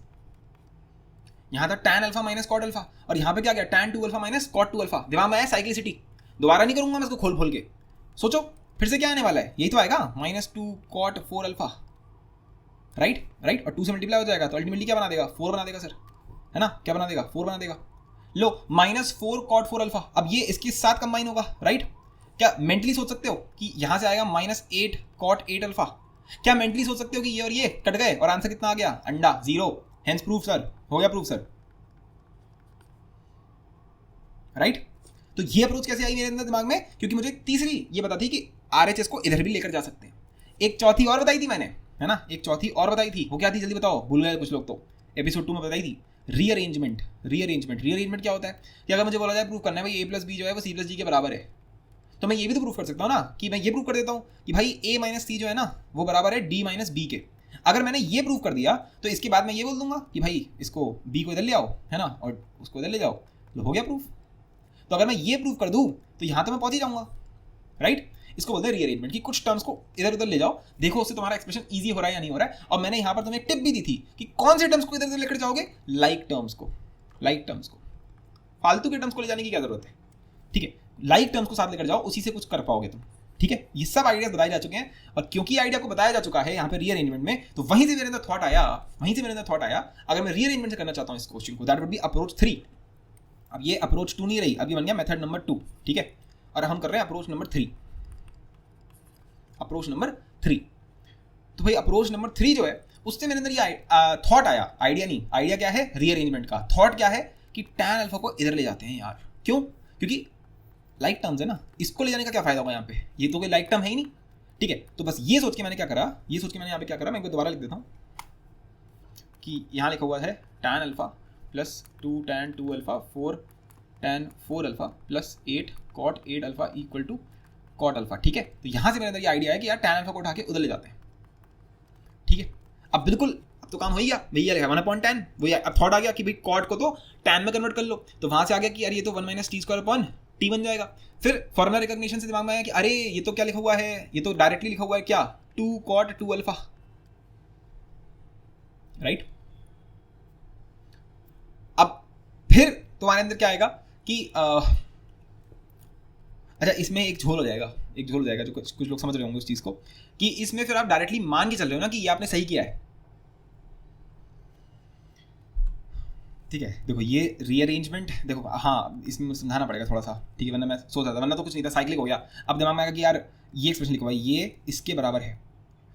यहाँ था tan alpha minus cot alpha, और यहाँ पे क्या गया tan 2 alpha minus cot 2 alpha. दिमाग में आया साइक्लिसिटी, दोबारा नहीं करूंगा मैं इसको खोल के, सोचो फिर से क्या आने वाला है, यही तो आएगा -2 cot 4 अल्फा, राइट, और 2 से मल्टीप्लाई हो जाएगा तो अल्टीमेटली क्या बना देगा, 4 बना देगा सर, है ना, क्या बना देगा, 4 बना देगा। लो -4 cot 4 अल्फा, अब ये इसके साथ कंबाइन होगा, राइट। क्या मेंटली सोच सकते हो कि यहां से आएगा -8 cot 8 अल्फा, क्या मेंटली सोच सकते हो कि ये और ये कट गए और आंसर कितना आ गया, अंडा 0, हेंस प्रूफ सर, हो गया प्रूफ सर, राइट। तो ये अप्रोच कैसे आई मेरे अंदर दिमाग में, क्योंकि मुझे तीसरी ये बता थी कि RHS को इधर भी लेकर जा सकते हैं। एक चौथी और बताई थी मैंने, है ना, एक चौथी और बताई थी, वो क्या थी जल्दी बताओ, भूल गए कुछ लोग तो, एपिसोड 2 में बताई थी, रीअरेंजमेंट क्या होता है कि अगर मुझे बोला जाए प्रूव करना है भाई a+b जो है वो c+d के बराबर है, तो मैं ये भी तो प्रूव कर सकता हूँ ना, कि मैं ये प्रूव कर देता हूँ कि भाई a माइनस c जो है ना वो बराबर है d माइनस b के। अगर मैंने ये प्रूव कर दिया तो इसके बाद मैं ये बोल दूंगा कि भाई इसको b को इधर ले आओ, है ना, और उसको इधर ले जाओ, तो हो गया प्रूफ। तो अगर मैं ये प्रूव कर दूँ तो यहाँ तो मैं पहुँच ही जाऊँगा, राइट। इसको बोलते हैं रीअरेंजमेंट, कि कुछ टर्म्स को इधर उधर ले जाओ, देखो उससे तुम्हारा एक्सप्रेशन इजी हो रहा है या नहीं हो रहा है। और मैंने यहाँ पर तुम्हें एक टिप भी दी थी कि कौन से टर्म्स को इधर उधर लेकर जाओगे, लाइक टर्म्स को, फालतू के टर्म्स को ले जाने की क्या जरूरत है, ठीक है, लाइक टर्म्स को साथ लेकर जाओ, उसी से कुछ कर पाओगे तुम, ठीक है। ये सब आइडियाज बताए जा चुके हैं, और क्योंकि आइडिया को बताया जा चुका है यहाँ पे रीअरेंजमेंट में, तो वहीं से मेरे अंदर थॉट आया, अगर मैं रीअरेंजमेंट से करना चाहता हूँ इस क्वेश्चन को, दैट वुड बी अप्रोच 3। अब ये अप्रोच 2 नहीं रही, अब ये बन गया मेथड नंबर 2, ठीक है, और हम कर रहे हैं अप्रोच नंबर 3। तो भाई अप्रोच नंबर 3 जो है उससे मेरे अंदर ये थॉट आया, आइडिया क्या है, रीअरेंजमेंट का। थॉट क्या है कि tan अल्फा को इधर ले जाते हैं यार, क्यों, क्योंकि लाइक टर्म्स है ना, इसको ले जाने का क्या फायदा होगा यहाँ पे, ये तो कोई लाइक टर्म है ही नहीं, ठीक है। तो बस ये सोच के मैंने यहाँ पे क्या करा, मैं एक बार दोबारा लिख देता हूँ कि यहाँ लिखा हुआ है tan alpha plus 2 tan 2 alpha 4 tan 4 alpha plus 8 cot 8 alpha equal to cot alpha, ठीक है। तो यहाँ से मेरे अंदर ये आइडिया है कि यार tan अल्फा को उठा के उधर ले जाते हैं, ठीक है, अब बिल्कुल अब तो काम हो ही गया, भैया लिखा 1/10, वही अब थॉट आ गया कि भाई कॉट को तो tan में कन्वर्ट कर लो, तो वहां से आ गया कि यार ये तो 1 - t² बन जाएगा। फिर फॉर्मुला रिकॉग्निशन से दिमाग में आया कि अरे ये तो क्या लिखा हुआ है, ये तो डायरेक्टली लिखा हुआ है क्या, 2 cot 2 अल्फा, राइट। अब फिर तुम्हारे अंदर क्या आएगा कि अच्छा इसमें एक झोल हो जाएगा, जो कुछ लोग समझ रहे होंगे उस चीज़ को, कि इसमें फिर आप डायरेक्टली मान के चल रहे हो ना कि ये आपने सही किया है, ठीक है। देखो ये रीअरेंजमेंट, देखो हाँ इसमें समझाना पड़ेगा थोड़ा सा, ठीक है, वरना मैं सोच रहा था, वरना तो कुछ नहीं था, साइक्लिक हो गया। अब दिमाग में आएगा कि यार ये एक्सप्रेशन लिखा हुआ है, ये इसके बराबर है,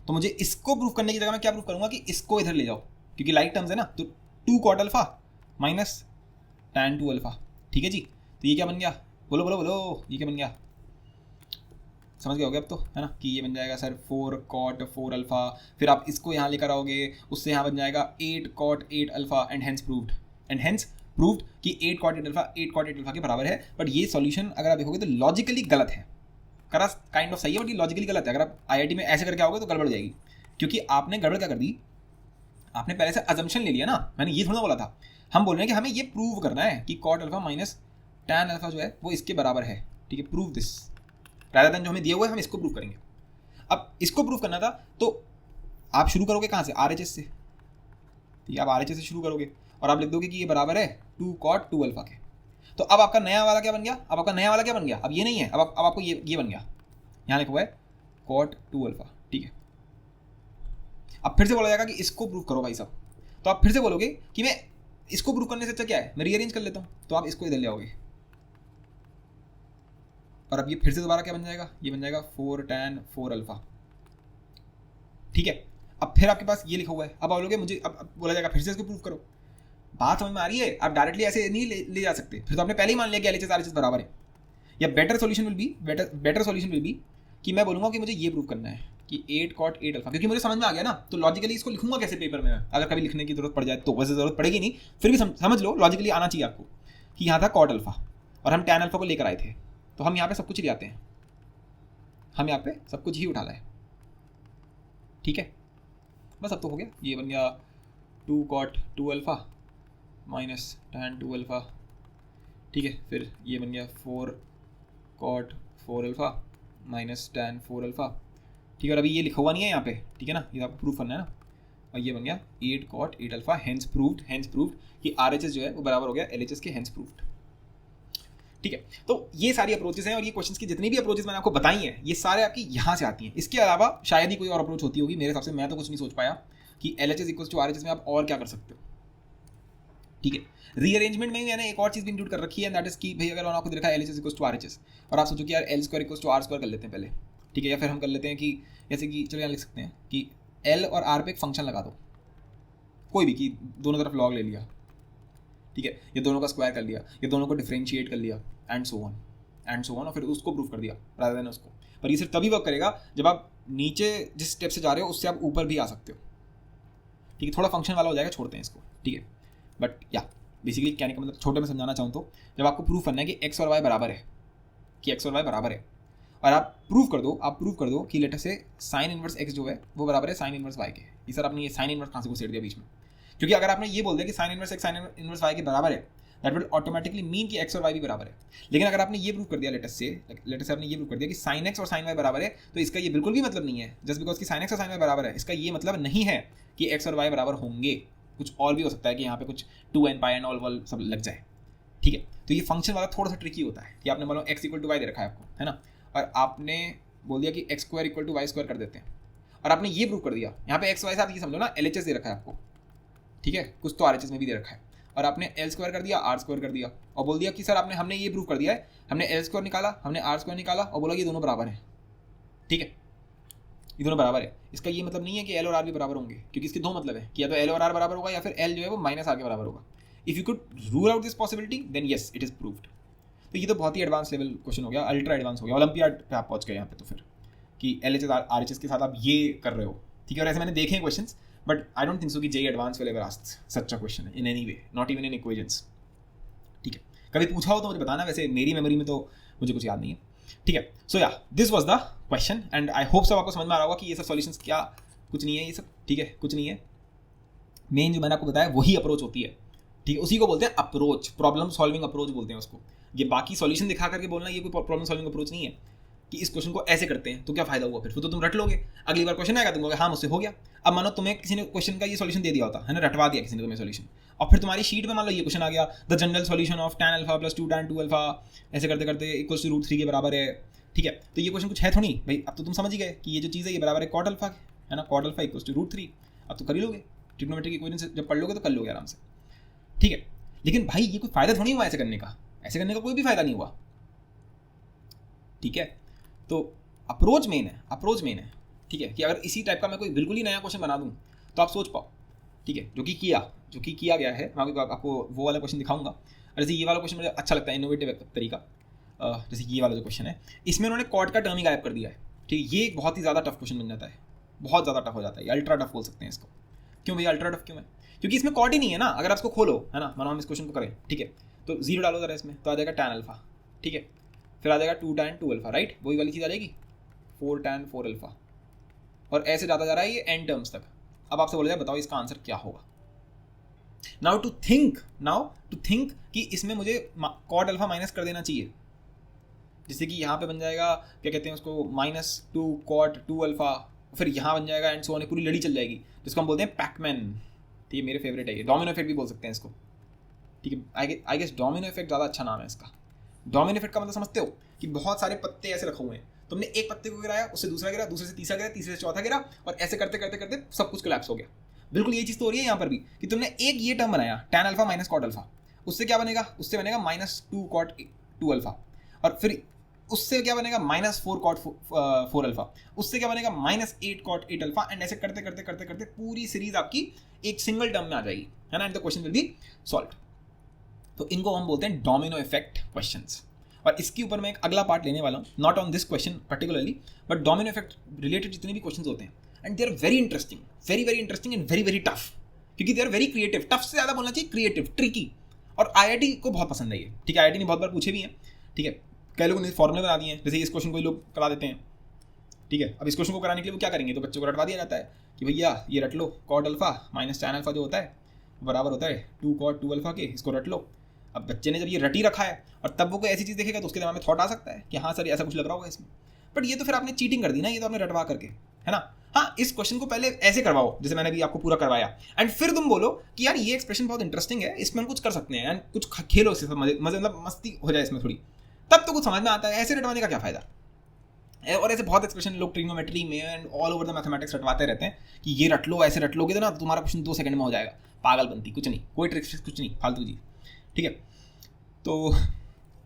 तो मुझे इसको प्रूफ करने की जगह मैं क्या प्रूफ करूँगा कि इसको इधर ले जाओ, क्योंकि लाइक टर्म्स है ना, तो 2 cot alpha minus tan 2 alpha, ठीक है जी। तो ये क्या बन गया, बोलो बोलो बोलो, ये क्या बन गया, समझ गए होगे अब तो, है ना, कि ये बन जाएगा सर 4 cot 4 अल्फा, फिर आप इसको यहाँ लेकर आओगे, उससे यहाँ बन जाएगा 8 cot 8 alpha, and hence proved कि 8 cot 8 अल्फा के बराबर है। बट ये सॉल्यूशन अगर आप देखोगे तो लॉजिकली गलत है, करा काइंड ऑफ सही है बट ये लॉजिकली गलत है। अगर आप आईआईटी में ऐसे करके आओगे तो गड़बड़ जाएगी, क्योंकि आपने गड़बड़ क्या कर दी, आपने पहले से अजम्पशन ले लिया ना, मैंने ये थोड़ा बोला था, हम बोल रहे हैं कि हमें ये प्रूव करना है कि cot alpha minus tan alpha जो है वो इसके बराबर है, ठीक है, प्रूव दिस, रादर देन जो हमें दिया हुआ है हम इसको प्रूव करेंगे। अब इसको प्रूव करना था तो आप शुरू करोगे कहाँ से, RHS से, ठीक है, आप RHS से शुरू करोगे और आप लिख दोगे कि ये बराबर है 2 cot 2 अल्फा के। तो अब आपका नया वाला क्या बन गया, अब ये नहीं है, अब आपको ये बन गया, यहाँ लिखा हुआ है cot 2 अल्फा, ठीक है। अब फिर से बोला जाएगा कि इसको प्रूव करो भाई साहब, तो आप फिर से बोलोगे कि मैं इसको प्रूव करने से अच्छा क्या है, मैं रीअरेंज कर लेता हूँ, तो आप इसको इधर ले आओगे, और अब ये फिर से दोबारा क्या बन जाएगा, ये बन जाएगा 4 tan 4 अल्फा, ठीक है। अब फिर आपके पास ये लिखा हुआ है, अब आप बोलोगे मुझे, अब बोला जाएगा फिर से इसको प्रूव करो। बात समझ में आ रही है, आप डायरेक्टली ऐसे नहीं ले जा सकते, फिर तो आपने पहले ही मान लिया कि LHS RHS बराबर है। या बेटर सॉल्यूशन विल बी कि मैं बोलूँगा कि मुझे ये प्रूव करना है कि 8 cot 8 अल्फा, क्योंकि मुझे समझ में आ गया ना, तो लॉजिकली इसको लिखूंगा कैसे पेपर में, अगर कभी लिखने की जरूरत पड़ जाए तो, वैसे जरूरत पड़ेगी नहीं, फिर भी समझ लो लॉजिकली आना चाहिए आपको कि यहाँ था cot अल्फा और हम tan अल्फा को लेकर आए थे, तो हम यहाँ पे सब कुछ ले आते हैं, हम यहाँ पे सब कुछ ही उठा लाए, ठीक है। बस अब तो हो गया, ये बन गया 2 cot 2 alpha minus tan 2 alpha, ठीक है। फिर ये बन गया 4 cot 4 alpha minus tan 4 alpha, ठीक है। और अभी ये लिखा हुआ नहीं है यहाँ पे, ठीक है ना, ये आपको प्रूफ करना है ना, और ये बन गया 8 cot 8 अल्फा, हेंस प्रूव्ड कि RHS जो है वो बराबर हो गया LHS के, हेंस प्रूव्ड, ठीक है। तो ये सारी अप्रोचेस हैं, और ये क्वेश्चंस की जितनी भी अप्रोचेस मैंने आपको बताई हैं ये सारे आपकी यहाँ से आती हैं। इसके अलावा शायद ही कोई और अप्रोच होती होगी, मेरे हिसाब से मैं तो कुछ नहीं सोच पाया कि LHS इक्वल्स टू RHS में आप और क्या कर सकते हो, ठीक है। रीअरेंजमेंट में भी मैंने एक और चीज़ भी इंक्लूड कर रखी है, दैट इज कि भाई अगर आपको देखा है LHS इक्वल्स टू RHS और आप सोचो कि यार L² इक्वल्स टू R² कर लेते हैं पहले, ठीक है, या फिर हम कर लेते हैं कि जैसे कि चलो यहाँ लिख सकते हैं कि L और R पे एक फंक्शन लगा दो कोई भी, कि दोनों तरफ लॉग ले लिया, ठीक है, ये दोनों का स्क्वायर कर लिया, ये दोनों को डिफरेंशिएट कर लिया, एंड सो ऑन, और फिर उसको प्रूफ कर दिया रादर देन उसको। पर ये सिर्फ तभी वर्क करेगा जब आप नीचे जिस स्टेप से जा रहे हो उससे आप ऊपर भी आ सकते हो, ठीक है। थोड़ा फंक्शन वाला हो जाएगा, छोड़ते हैं इसको, ठीक है। बट या बेसिकली कहने का मतलब छोटे में समझाना चाहूँ तो जब आपको प्रूफ करना है कि x और y बराबर है, और आप प्रूफ कर दो कि लेटर से साइन इनवर्स x जो है वो बराबर है साइन इनवर्स y के। ये सर आपने ये साइन इनवर्स कहाँ से घुसेड़ दिया बीच में, क्योंकि अगर आपने ये बोल दिया कि sine inverse x sine inverse y के बराबर है, दैट विल ऑटोमेटिकली मीन कि x और y भी बराबर है। लेकिन अगर आपने ये प्रूफ कर दिया लेटर से आपने ये प्रूफ कर दिया कि साइन x और साइन y बराबर है, तो इसका ये बिल्कुल भी मतलब नहीं है जस्ट बिकॉज कि साइन x और साइन y बराबर है, इसका ये मतलब नहीं है कि x और y बराबर होंगे, कुछ और भी हो सकता है कि यहाँ पे कुछ 2n पाई एंड ऑल सब लग जाए, ठीक है। तो ये फंक्शन वाला थोड़ा सा ट्रिकी होता है कि आपने मान लो x इक्वल टू वाई दे रखा है आपको, है ना, और आपने बोल दिया कि x² equal to Y square कर देते हैं, और आपने ये प्रूव कर दिया यहाँ पे x y से आप ये समझो ना LHS दे रखा है आपको, ठीक है, कुछ तो RHS में भी दे रखा है, और आपने L² कर दिया R² कर दिया और बोल दिया कि सर हमने ये प्रूव कर दिया है, हमने L² निकाला, हमने R² निकाला और बोला ये दोनों बराबर हैं, ठीक है, ये दोनों बराबर है। इसका ये मतलब नहीं है कि L और R भी बराबर होंगे, क्योंकि इसके दो मतलब है कि या तो L और R बराबर होगा या फिर L जो है वो माइनस R के बराबर होगा। If you could rule out this possibility then yes it is proved. तो ये तो बहुत ही एडवांस लेवल क्वेश्चन हो गया, अल्ट्रा एडवांस हो गया, ओलंपियाड पे आप पहुंच गए यहाँ पे, तो फिर कि LHS RHS के साथ आप ये कर रहे हो, ठीक है। और ऐसे मैंने देखे हैं question, but I don't think so कि JEE advance will ever ask such a question in any way, not even in equations, ठीक है। कभी पूछा हो तो मुझे बताना, वैसे मेरी मेमोरी में तो मुझे कुछ याद नहीं है, ठीक है। सो या this was the question and I hope सब आपको समझ में आ रहा होगा कि ये सब सॉल्यूशंस क्या कुछ नहीं है ये सब, ठीक है, कुछ नहीं है। मेन जो मैंने आपको बताया वही अप्रोच होती है, ठीक है, उसी को बोलते हैं अप्रोच, प्रॉब्लम सॉल्विंग अप्रोच बोलते हैं उसको। ये बाकी सॉल्यूशन दिखा करके बोलना ये कोई प्रॉब्लम सॉल्विंग अप्रोच नहीं है कि इस क्वेश्चन को ऐसे करते हैं तो क्या फायदा हुआ, फिर तो तुम रट लोगे, अगली बार क्वेश्चन आएगा तुम कहोगे हाँ मुझसे हो गया। अब मानो तुम्हें किसी ने क्वेश्चन का ये सॉल्यूशन दे दिया होता है ना, रटवा दिया किसी ने तुम्हें सॉल्यूशन, और फिर तुम्हारी शीट में मान लो ये क्वेश्चन आ गया, the general solution of tan alpha plus 2 tan 2 alpha ऐसे करते करते इक्वल्स टू √3 के बराबर है, ठीक है। तो ये क्वेश्चन कुछ है थोड़ी भाई, अब तो तुम समझ ही गए कि ये जो चीज़ है ये बराबर है cot अल्फा है ना, cot अल्फा इक्वल्स टू √3। अब तो कर ही लोगे, ट्रिग्नोमेट्रिक इक्वेशन जब पढ़ लोगे तो कर लोगे आराम से, ठीक है। लेकिन भाई ये कोई फायदा थोड़ी हुआ ऐसे करने का, ऐसे करने का कोई भी फायदा नहीं हुआ, ठीक है। तो अप्रोच मेन है, अप्रोच मेन है, ठीक है, कि अगर इसी टाइप का मैं कोई बिल्कुल ही नया क्वेश्चन बना दूं तो आप सोच पाओ, ठीक है, जो कि किया गया है। मैं आपको वो वाला क्वेश्चन दिखाऊंगा। जैसे ये वाला क्वेश्चन मुझे अच्छा लगता है, इनोवेटिव तरीका, जैसे ये वाला जो क्वेश्चन है इसमें उन्होंने कॉट का टर्म ही गायब कर दिया है, ठीक है। ये एक बहुत ही ज़्यादा टफ क्वेश्चन बन जाता है, बहुत ज़्यादा टफ हो जाता है, अल्ट्रा टफ बोल सकते हैं इसको। क्यों भैया अल्ट्रा टफ क्यों है? क्योंकि इसमें कॉट ही नहीं है ना। अगर आप इसको खोलो है ना, मानो हम इस क्वेश्चन को करें, ठीक है, तो 0 डालो जरा इसमें तो आ जाएगा tan अल्फा, ठीक है, फिर आ जाएगा 2 tan 2 अल्फा, राइट, वही वाली चीज़ आ जाएगी 4 tan 4 अल्फा, और ऐसे जाता जा रहा है ये एन टर्म्स तक। अब आपसे बोला जाए बताओ इसका आंसर क्या होगा। नाउ टू थिंक कि इसमें मुझे कॉट अल्फा माइनस कर देना चाहिए, जैसे कि यहाँ पे बन जाएगा क्या कहते हैं उसको -2 cot 2 अल्फा, फिर यहाँ बन जाएगा एंड सो ऑन, पूरी लड़ी चल जाएगी, जिसको हम बोलते हैं पैकमैन, ठीक है, मेरे फेवरेट है ये, डोमिनो इफेक्ट भी बोल सकते हैं इसको, ठीक है। आई गेस डोमिनो इफेक्ट ज़्यादा अच्छा नाम है इसका। डोमिनो इफेक्ट का मतलब समझते हो कि बहुत सारे पत्ते ऐसे रखे हुए हैं, तुमने एक पत्ते को गिराया, उससे दूसरा गिरा, दूसरे से तीसरा गिरा, तीसरे से चौथा गिरा, और ऐसे करते करते करते सब कुछ कोलैप्स हो गया। बिल्कुल ये चीज़ तो हो रही है यहाँ पर भी कि तुमने एक ये टर्म बनाया tan alpha minus cot alpha, उससे क्या बनेगा, उससे बनेगा -2 cot 2 अल्फा, और फिर उससे क्या बनेगा -4 cot 4 अल्फा, उससे क्या बनेगा -8 cot 8 अल्फा, एंड ऐसे करते करते करते करते पूरी सीरीज आपकी एक सिंगल टर्म में आ जाएगी, है ना, and the question will be solved. तो इनको हम बोलते हैं डोमिनो इफेक्ट क्वेश्चंस। और इसके ऊपर मैं एक अगला पार्ट लेने वाला हूँ, not on this question particularly, but domino effect related जितने भी क्वेश्चन होते हैं, and they are very interesting, very very interesting and very very tough, क्योंकि they are very creative. Tough से ज़्यादा बोलना चाहिए क्रिएटिव, ट्रिकी, और IIT को बहुत पसंद है ये, ठीक है। IIT ने बहुत बार पूछे भी हैं, ठीक है, कई लोगों ने फॉर्मूले बना दिए हैं, जैसे इस क्वेश्चन को लोग करा देते हैं, ठीक है। अब इस क्वेश्चन को कराने के लिए वो क्या करेंगे, तो बच्चों को रटवा दिया जाता है कि भैया ये रट लो, cot alpha minus tan alpha जो होता है बराबर होता है 2 cot 2 अल्फा के, इसको रट लो। अब बच्चे ने जब ये रटी रखा है और तब वो कोई ऐसी चीज़ देखेगा तो उसके दिमाग में थॉट आ सकता है कि हाँ सर ऐसा कुछ लग रहा होगा इसमें, बट ये तो फिर आपने चीटिंग कर दी ना, ये तो आपने रटवा करके, है ना। हाँ, इस क्वेश्चन को पहले ऐसे करवाओ जैसे मैंने भी आपको पूरा करवाया, एंड फिर तुम बोलो कि यार ये एक्सप्रेशन बहुत इंटरेस्टिंग है, इसमें हम कुछ कर सकते हैं, एंड कुछ खेलो इससे, मजे मतलब मस्ती हो जाए इसमें थोड़ी, तब तो कुछ समझ में आता है। ऐसे रटवाने का क्या फायदा। और ऐसे बहुत एक्सप्रेशन लोग ट्रिग्नोमेट्री में and all over the mathematics रटवाते रहते हैं कि ये रट लो, ऐसे रट लोगे तो ना तुम्हारा क्वेश्चन 2 सेकंड में हो जाएगा। पागलपंती, कुछ नहीं, कोई ट्रिक्स कुछ नहीं, फालतू जी, ठीक है। तो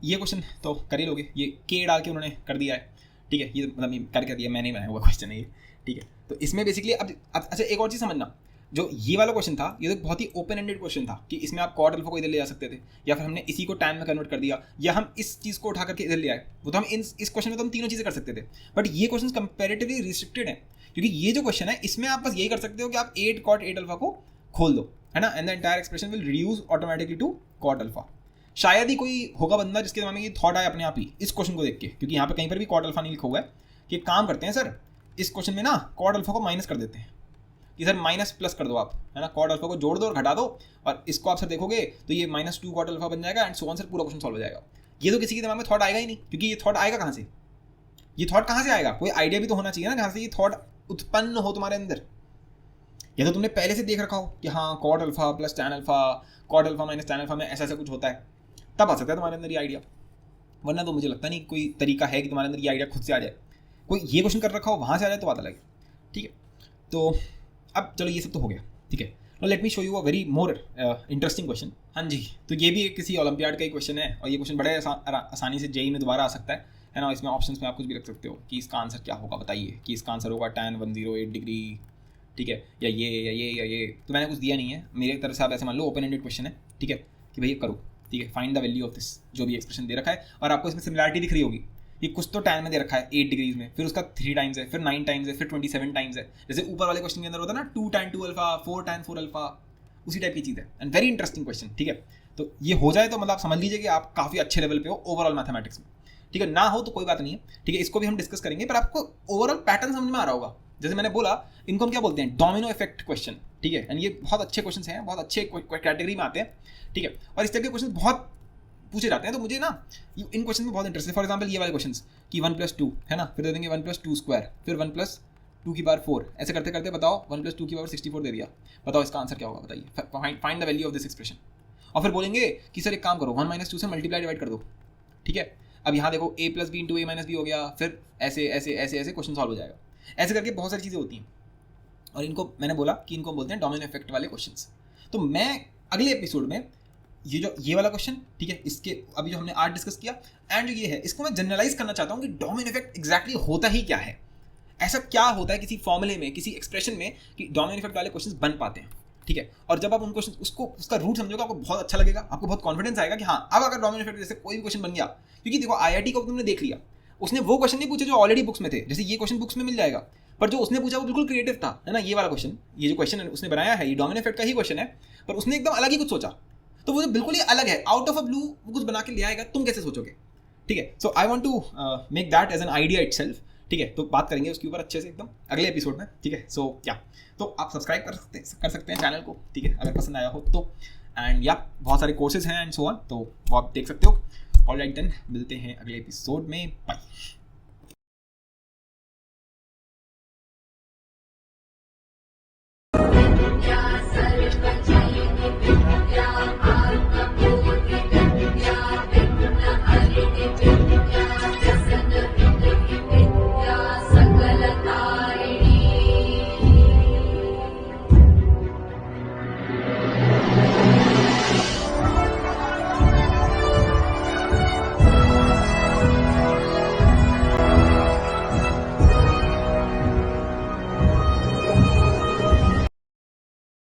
ये क्वेश्चन तो कर ही लोगे, ये के डाल के उन्होंने कर दिया है, ठीक है, ये मतलब कर दिया, मैंने ही बनाया हुआ क्वेश्चन है ये, ठीक है। तो इसमें बेसिकली अब अच्छा एक और चीज़ समझना, जो ये वाला क्वेश्चन था ये तो बहुत ही ओपन एंडेड क्वेश्चन था कि इसमें आप cot अल्फा को इधर ले जा सकते थे, या फिर हमने इसी को tan में कन्वर्ट कर दिया, या हम इस चीज़ को उठा करके इधर ले आए, वो तो हम इस क्वेश्चन में तो हम तीनों चीज़ें कर सकते थे। बट ये क्वेश्चन कंपेरेटिवली रिस्ट्रिक्टेड है, क्योंकि ये जो क्वेश्चन है इसमें आप बस यही कर सकते हो कि आप 8 cot 8 अल्फा को खोल दो, है ना, and the entire expression will reduce automatically to cot alpha. शायद ही कोई होगा बंदा जिसके दिमाग में ये थॉट आए अपने आप ही इस क्वेश्चन को देख के, क्योंकि यहाँ पे कहीं पर भी cot अल्फा नहीं लिखा हुआ है, कि एक काम करते हैं सर, इस क्वेश्चन में ना cot अल्फा को माइनस कर देते हैं, कि सर माइनस प्लस कर दो आप, है ना, cot अल्फा को जोड़ दो और घटा दो, और इसको आप सर देखोगे तो ये -2 cot अल्फा बन जाएगा, एंड सो ऑन सर पूरा क्वेश्चन सॉल्व हो जाएगा। ये तो किसी के दिमाग में थॉट आएगा ही नहीं, क्योंकि ये थॉट आएगा कहाँ से, ये थॉट कहाँ से आएगा, कोई आइडिया भी तो होना चाहिए ना जहाँ से ये थॉट उत्पन्न हो तुम्हारे अंदर। या तो तुमने पहले से देख रखा हो कि हाँ cot alpha plus tan alpha, cot alpha minus tan alpha में ऐसा ऐसा कुछ होता है, तब आ सकता है तुम्हारे अंदर ये आइडिया, वरना तो मुझे लगता नहीं कोई तरीका है कि तुम्हारे अंदर ये आइडिया खुद से आ जाए। कोई ये क्वेश्चन कर रखा हो वहाँ से आ जाए तो बात अलग है, ठीक है। तो अब चलो ये सब तो हो गया, ठीक है। Now let me show you a very more interesting question. हाँ जी, तो ये भी किसी ओलंपियाड का ही क्वेश्चन है, और ये क्वेश्चन बड़े आसानी से जेईई में दोबारा आ सकता है ना। इसमें ऑप्शंस में आप कुछ भी रख सकते हो कि इसका आंसर क्या होगा, बताइए कि इसका आंसर होगा tan 108 डिग्री, ठीक है, या ये। तो मैंने कुछ दिया नहीं है, मेरे तरफ से आप ऐसे मान लो ओपन एंडेड क्वेश्चन है, ठीक है, कि भैया करो, ठीक है, find the value of this, जो भी एक्सप्रेशन दे रखा है, और आपको इसमें सिमिलरिटी दिख रही होगी, ये कुछ तो tan में दे रखा है 8 डिग्रीज में, फिर उसका 3 टाइम्स है, फिर 9 टाइम्स है, फिर 27 टाइम्स है, जैसे ऊपर वाले क्वेश्चन के अंदर होता है ना 2 tan 2 अल्फा, 4 tan 4 अल्फा, उसी टाइप की चीज़ है, एंड वेरी इंटरेस्टिंग क्वेश्चन, ठीक है। तो ये हो जाए तो मतलब आप समझ लीजिए कि आप काफ़ी अच्छे लेवल पे हो ओवरऑल मैथमेटिक्स में, ठीक है। ना हो तो कोई बात नहीं है, ठीक है, इसको भी हम डिस्कस करेंगे, पर आपको ओवरऑल पैटर्न समझ में आ रहा होगा जैसे मैंने बोला, इनको हम क्या बोलते हैं, डोमिनो इफेक्ट क्वेश्चन, ठीक है। एंड ये बहुत अच्छे क्वेश्चन हैं, बहुत अच्छे कैटेगरी में आते हैं, ठीक है। और इस तरह के क्वेश्चन बहुत पूछे जाते हैं, तो मुझे ना इन क्वेश्चन में बहुत इंटरेस्ट है। फॉर एग्जाम्पल ये वाले क्वेश्चन कि 1+2 है ना, फिर दे देंगे 1+2², फिर 1+2⁴, ऐसे करते करते बताओ 1+2⁴64 दे दिया, बताओ इसका आंसर क्या होगा, बताइए, find the value of this expression. और फिर बोलेंगे कि सर एक काम करो, 1 - 2 से मल्टीप्लाई डिवाइड कर दो, ठीक है। अब यहाँ देखो a + b × a - b हो गया, फिर ऐसे ऐसे ऐसे ऐसे क्वेश्चन सॉल्व हो जाएगा। ऐसे करके बहुत सारी चीज़ें होती हैं, और इनको मैंने बोला कि इनको बोलते हैं डोमिनो इफेक्ट वाले क्वेश्चंस। तो मैं अगले एपिसोड में ये वाला क्वेश्चन, ठीक है, इसके अभी जो हमने आज डिस्कस किया, एंड जो ये है, इसको मैं जनरलाइज करना चाहता हूँ कि डोमिनो इफेक्ट एग्जैक्टली होता ही क्या है, ऐसा क्या होता है किसी फॉर्मूले में, किसी एक्सप्रेशन में, कि डोमिनो इफेक्ट वाले क्वेश्चन बन पाते हैं, ठीक है। और जब आप उन क्वेश्चन उसका रूट समझोगे, आपको बहुत अच्छा लगेगा, आपको बहुत कॉन्फिडेंस आएगा कि हाँ, अब अगर डोमिनो इफेक्ट जैसे कोई भी क्वेश्चन बन गया, क्योंकि देखो IIT को तुमने देख लिया, उसने वो क्वेश्चन नहीं पूछे जो ऑलरेडी बुक्स में थे, जैसे ये क्वेश्चन बुक्स में मिल जाएगा, पर जो उसने पूछा वो बिल्कुल क्रिएटिव था, है ना। ये वाला क्वेश्चन, ये जो क्वेश्चन उसने बनाया है, ये डोमिनो इफेक्ट का ही क्वेश्चन है, पर उसने एकदम अलग ही कुछ सोचा, तो वो बिल्कुल ही अलग है, आउट ऑफ अ ब्लू वो कुछ बना के ले आएगा, तुम कैसे सोचोगे, ठीक है। So I want to make that as an idea itself, ठीक है। तो बात करेंगे उसके ऊपर अच्छे से एकदम अगले एपिसोड में, ठीक है। सो तो आप सब्सक्राइब कर सकते हैं चैनल को, ठीक है, अगर पसंद आया हो तो। एंड बहुत सारे कोर्सेज हैं एंड सो ऑन, तो वो आप देख सकते हो। ऑलराइट देन, मिलते हैं अगले एपिसोड में, बाय।